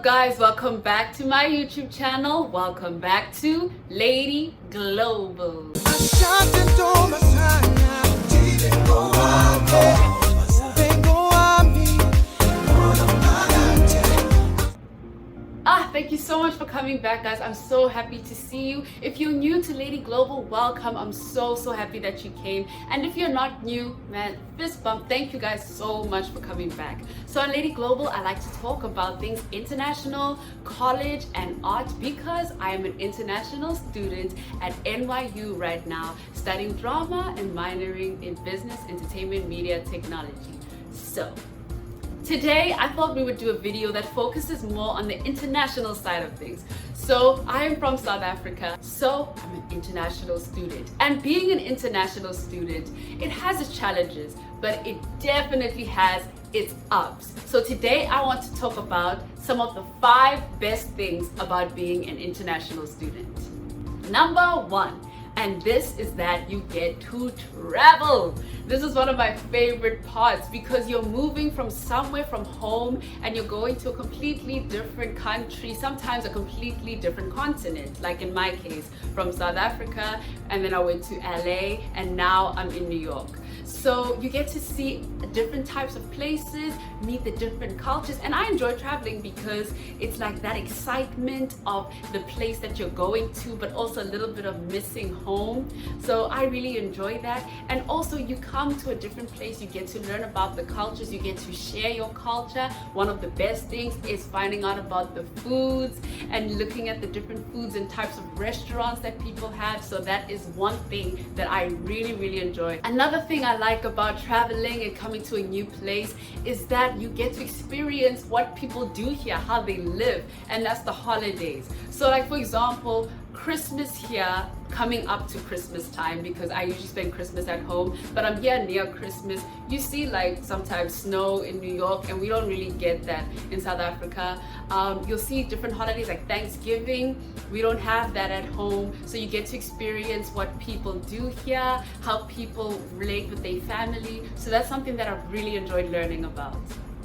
guys? Welcome back to my YouTube channel. Welcome back to Lady Global. Thank you so much for coming back, guys. I'm so happy to see you. If you're new to Lady Global, welcome. I'm so happy that you came. And if you're not new, man, fist bump. Thank you guys so much for coming back. So on Lady Global, I like to talk about things international, college, and art because I am an international student at NYU right now, studying drama and minoring in business, entertainment, media, technology. So today, I thought we would do a video that focuses more on the international side of things. So I am from South Africa, so I'm an international student. And being an international student, it has its challenges, but it definitely has its ups. So today I want to talk about some of the 5 best things about being an international student. Number 1. And this is that you get to travel. This is one of my favorite parts because you're moving from somewhere from home and you're going to a completely different country, sometimes a completely different continent. Like in my case, from South Africa, and then I went to LA, and now I'm in New York. So you get to see different types of places, meet the different cultures, and I enjoy traveling because it's like that excitement of the place that you're going to, but also a little bit of missing home. So I really enjoy that. And also you come to a different place, you get to learn about the cultures, you get to share your culture. One of the best things is finding out about the foods and looking at the different foods and types of restaurants that people have. So that is one thing that I really enjoy. Another thing I like about traveling and coming to a new place is that you get to experience what people do here, how they live, and that's the holidays. So like for example, Christmas here, coming up to Christmas time, because I usually spend Christmas at home, but I'm here near Christmas. You see like sometimes snow in New York, and we don't really get that in South Africa. You'll see different holidays like Thanksgiving. We don't have that at home, so you get to experience what people do here, how people relate with their family. So that's something that I've really enjoyed learning about.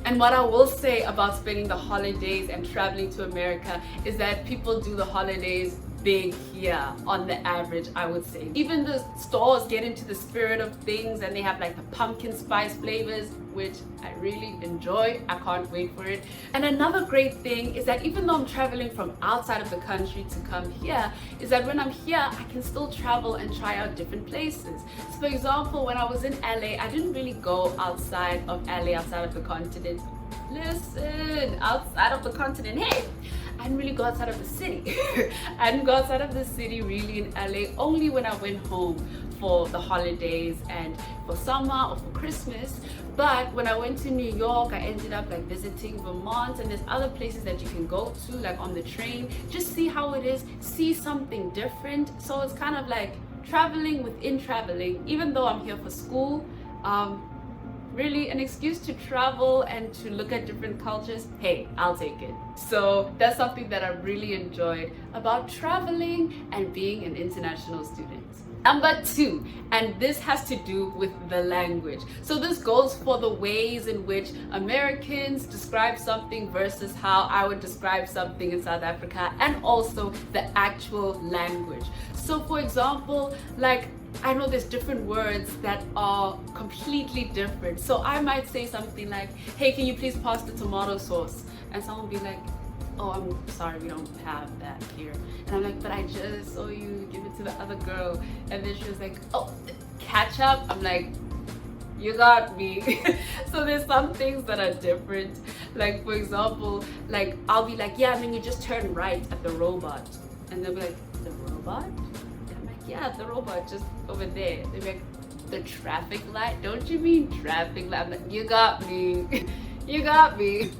And what I will say about spending the holidays and traveling to America is that people do the holidays big here on the average, I would say. Even the stores get into the spirit of things, and they have like the pumpkin spice flavors, which I really enjoy. I can't wait for it. And another great thing is that even though I'm traveling from outside of the country to come here, is that when I'm here, I can still travel and try out different places. So for example, when I was in LA, I didn't really go outside of LA, outside of the continent. Listen, outside of the continent, hey! I didn't really go outside of the city. I didn't go outside of the city really in LA, only when I went home for the holidays and for summer or for Christmas. But when I went to New York, I ended up like visiting Vermont, and there's other places that you can go to, like on the train, just see how it is, see something different. So it's kind of like traveling within traveling. Even though I'm here for school, really an excuse to travel and to look at different cultures, hey, I'll take it. So that's something that I really enjoyed about traveling and being an international student. Number 2, and this has to do with the language. So this goes for the ways in which Americans describe something versus how I would describe something in South Africa, and also the actual language. So for example, like I know there's different words that are completely different. So I might say something like, hey, can you please pass the tomato sauce? And someone will be like, oh, I'm sorry, we don't have that here. And I'm like, but I just saw you give it to the other girl. And then she was like, oh, ketchup? I'm like, you got me. So there's some things that are different. Like for example, like I'll be like, yeah, I mean, you just turn right at the robot. And they'll be like, the robot? Yeah, the robot just over there. They're like, the traffic light? Don't you mean traffic light? I'm like, you got me. You got me.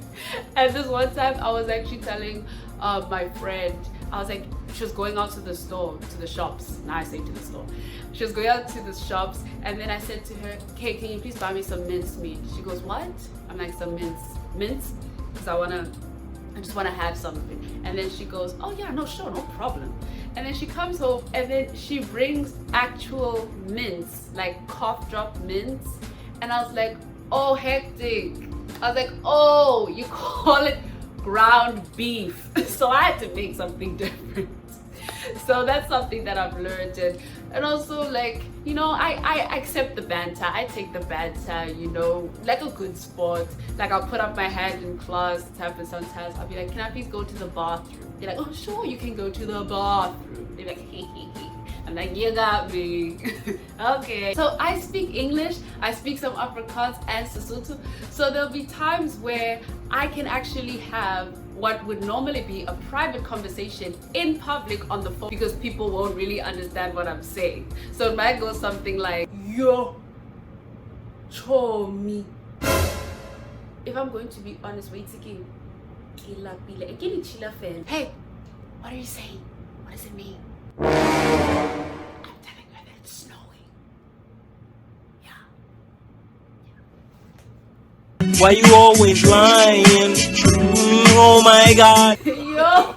And this one time I was actually telling my friend, I was like, she was going out to the store, to the shops. Now I say to the store. She was going out to the shops, and then I said to her, okay, can you please buy me some mincemeat? She goes, what? I'm like, some mince? Because I just want to have something. And then she goes, oh yeah, no, sure, no problem. And then she comes home, and then she brings actual mints, like cough drop mints. And I was like, oh, hectic. I was like, oh, you call it ground beef. So I had to make something different. So that's something that I've learned. And also, like, you know, I accept the banter. I take the banter, you know, like a good sport. Like, I'll put up my hand in class, and sometimes I'll be like, can I please go to the bathroom? They're like, oh sure, you can go to the bathroom. They're like, hey, hey, hey. I'm like, you got me. Okay. So I speak English, I speak some Afrikaans and Sesotho. So there'll be times where I can actually have what would normally be a private conversation in public on the phone because people won't really understand what I'm saying. So it might go something like, yo, chomi. If I'm going to be honest, wait again. Hey, what are you saying? What does it mean? I'm telling her that it's snowing. Yeah. Why you always lying? Oh my God. Yo. No.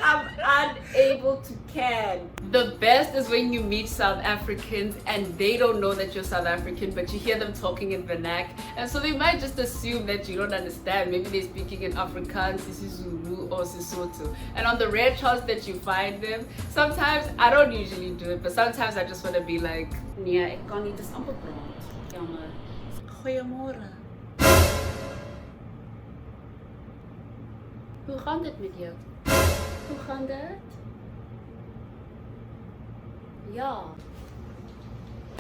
I'm unable to can. The best is when you meet South Africans and they don't know that you're South African, but you hear them talking in vernac, and so they might just assume that you don't understand. Maybe they're speaking in Afrikaans, isiZulu, or Sesotho. And on the rare chance that you find them, sometimes I don't usually do it, but sometimes I just want to be like, nee, ek kan nie, dis amper brand. Jammer. Goeiemôre. Hoe gaan dit met jou? Hoe gaan dit? Ja.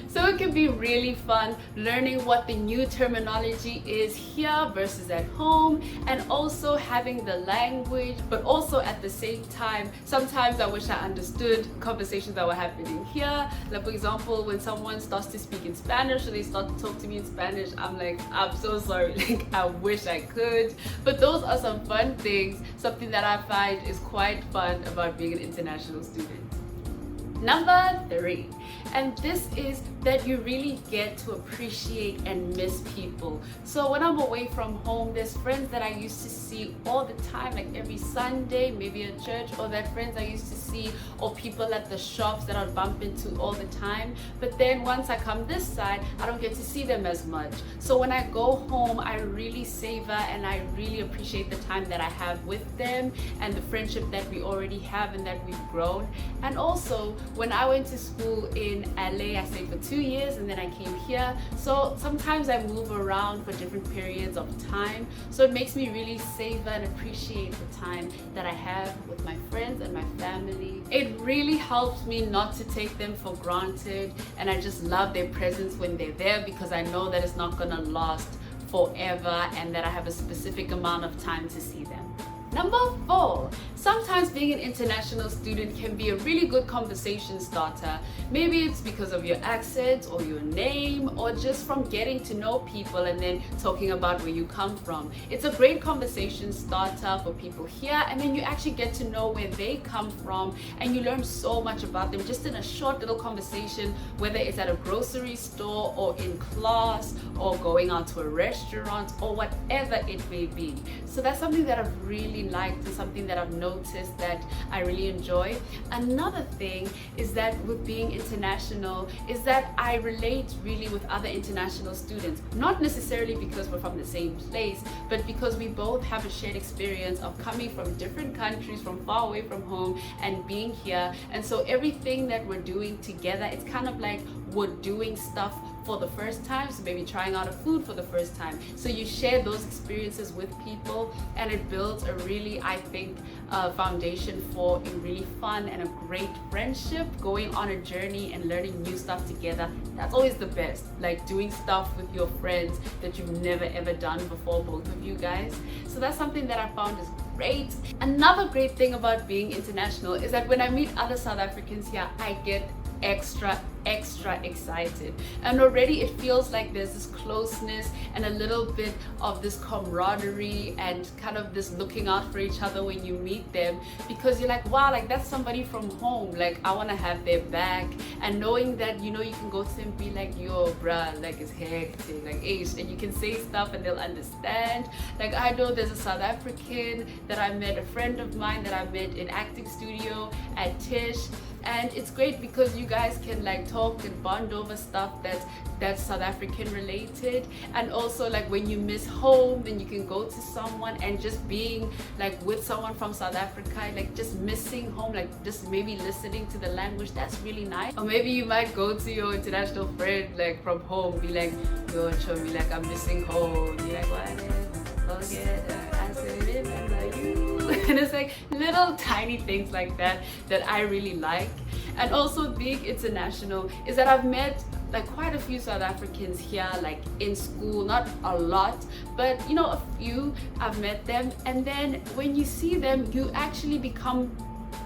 So it can be really fun learning what the new terminology is here versus at home, and also having the language, but also at the same time, sometimes I wish I understood conversations that were happening here. Like, for example, when someone starts to speak in Spanish or they start to talk to me in Spanish, I'm like, I'm so sorry, like, I wish I could. But those are some fun things, something that I find is quite fun about being an international student. Number 3, and this is that you really get to appreciate and miss people. So when I'm away from home, there's friends that I used to see all the time, like every Sunday, maybe at church, or that friends I used to see, or people at the shops that I'd bump into all the time. But then once I come this side, I don't get to see them as much. So when I go home, I really savor and I really appreciate the time that I have with them and the friendship that we already have and that we've grown. And also, when I went to school in LA, I stayed for 2 years and then I came here. So sometimes I move around for different periods of time. So it makes me really savor and appreciate the time that I have with my friends and my family. It really helps me not to take them for granted, and I just love their presence when they're there because I know that it's not gonna last forever and that I have a specific amount of time to see them. Number 4, sometimes being an international student can be a really good conversation starter. Maybe it's because of your accent or your name, or just from getting to know people and then talking about where you come from. It's a great conversation starter for people here, and then you actually get to know where they come from and you learn so much about them just in a short little conversation, whether it's at a grocery store or in class or going out to a restaurant or whatever it may be. So that's something that I've really liked and something that I've noticed that I really enjoy. Another thing is that with being international is that I relate really with other international students, not necessarily because we're from the same place, but because we both have a shared experience of coming from different countries, from far away from home, and being here. And so everything that we're doing together, it's kind of like we're doing stuff for the first time, so maybe trying out a food for the first time. So you share those experiences with people, and it builds a really, I think, foundation for a really fun and a great friendship, going on a journey and learning new stuff together. That's always the best, like doing stuff with your friends that you've never ever done before, both of you guys. So that's something that I found is great. Another great thing about being international is that when I meet other South Africans here, I get extra excited, and already it feels like there's this closeness and a little bit of this camaraderie and kind of this looking out for each other when you meet them, because you're like, wow, like that's somebody from home, like I want to have their back. And knowing that, you know, you can go to them and be like, yo bruh, like it's hectic, like Ace, and you can say stuff and they'll understand. Like I know there's a South African that I met, a friend of mine that I met in acting studio at Tish, and it's great because you guys can like talk and bond over stuff that's South African related. And also like when you miss home, then you can go to someone, and just being like with someone from South Africa, like just missing home, like just maybe listening to the language, that's really nice. Or maybe you might go to your international friend like from home, be like, yo Chomi, like I'm missing home. Be like, what is I still remember you. And it's like little tiny things like that that I really like. And also being international is that I've met like quite a few South Africans here, like in school, not a lot, but you know, a few. I've met them, and then when you see them, you actually become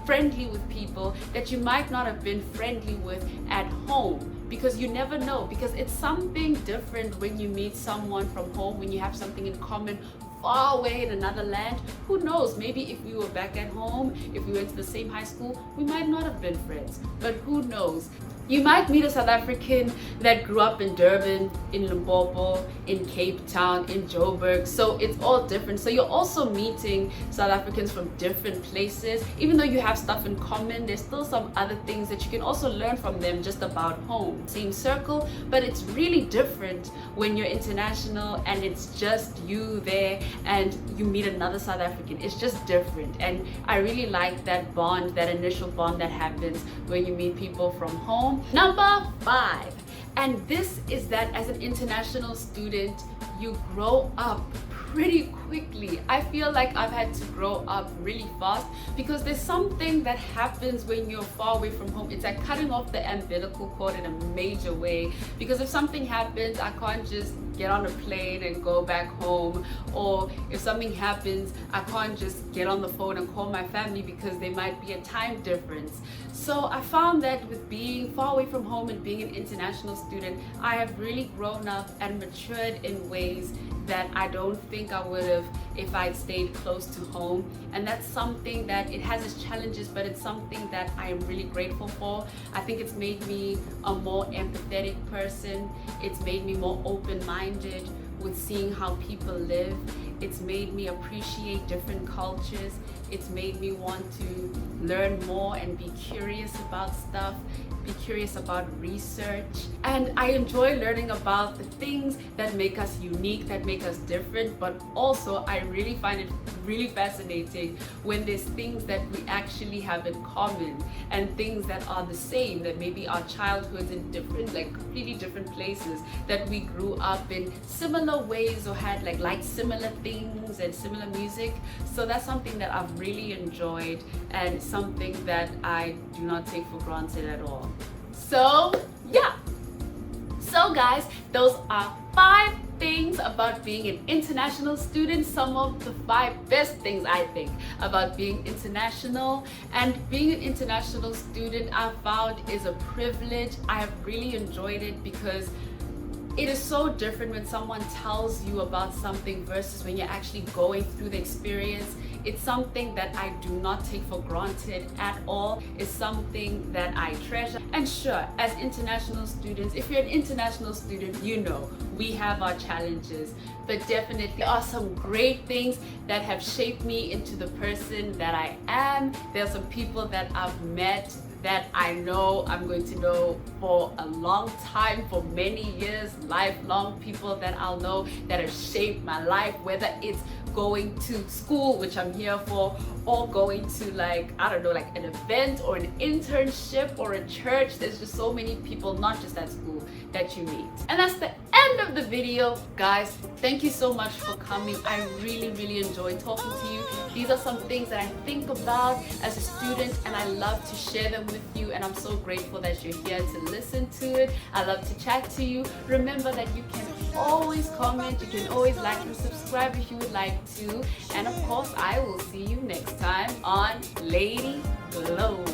friendly with people that you might not have been friendly with at home, because you never know, because it's something different when you meet someone from home, when you have something in common far away in another land. Who knows, maybe if we were back at home, if we went to the same high school, we might not have been friends, but who knows. You might meet a South African that grew up in Durban, in Limpopo, in Cape Town, in Joburg, so it's all different. So you're also meeting South Africans from different places. Even though you have stuff in common, there's still some other things that you can also learn from them just about home. Same circle, but it's really different when you're international and it's just you there and you meet another South African. It's just different, and I really like that bond, that initial bond that happens when you meet people from home. Number 5, and this is that as an international student, you grow up pretty quickly. I feel like I've had to grow up really fast, because there's something that happens when you're far away from home. It's like cutting off the umbilical cord in a major way, because if something happens, I can't just get on a plane and go back home, or if something happens, I can't just get on the phone and call my family because there might be a time difference. So I found that with being far away from home and being an international student, I have really grown up and matured in ways that I don't think I would have if I'd stayed close to home. And that's something that it has its challenges, but it's something that I am really grateful for. I think it's made me a more empathetic person. It's made me more open-minded with seeing how people live. It's made me appreciate different cultures. It's made me want to learn more and be curious about stuff, be curious about research. And I enjoy learning about the things that make us unique, that make us different, but also I really find it really fascinating when there's things that we actually have in common and things that are the same, that maybe our childhoods in different, like completely different places, that we grew up in similar ways or had like similar things and similar music. So that's something that I've really enjoyed, and something that I do not take for granted at all. So yeah, so guys, those are 5 things about being an international student, some of the 5 best things I think about being international. And being an international student, I found, is a privilege. I have really enjoyed it because it is so different when someone tells you about something versus when you're actually going through the experience. It's something that I do not take for granted at all. It's something that I treasure. And sure, as international students, if you're an international student, you know we have our challenges, but definitely there are some great things that have shaped me into the person that I am. There are some people that I've met that I know I'm going to know for a long time, for many years, lifelong people that I'll know that have shaped my life, whether it's going to school, which I'm here for, or going to like, I don't know, like an event or an internship or a church. There's just so many people, not just at school, that you meet. And that's the end of the video, guys. Thank you so much for coming. I really enjoyed talking to you. These are some things that I think about as a student, and I love to share them with you, and I'm so grateful that you're here to listen to it. I love to chat to you. Remember that you can always comment, you can always like and subscribe if you would like to, and of course I will see you next time on Lady Global.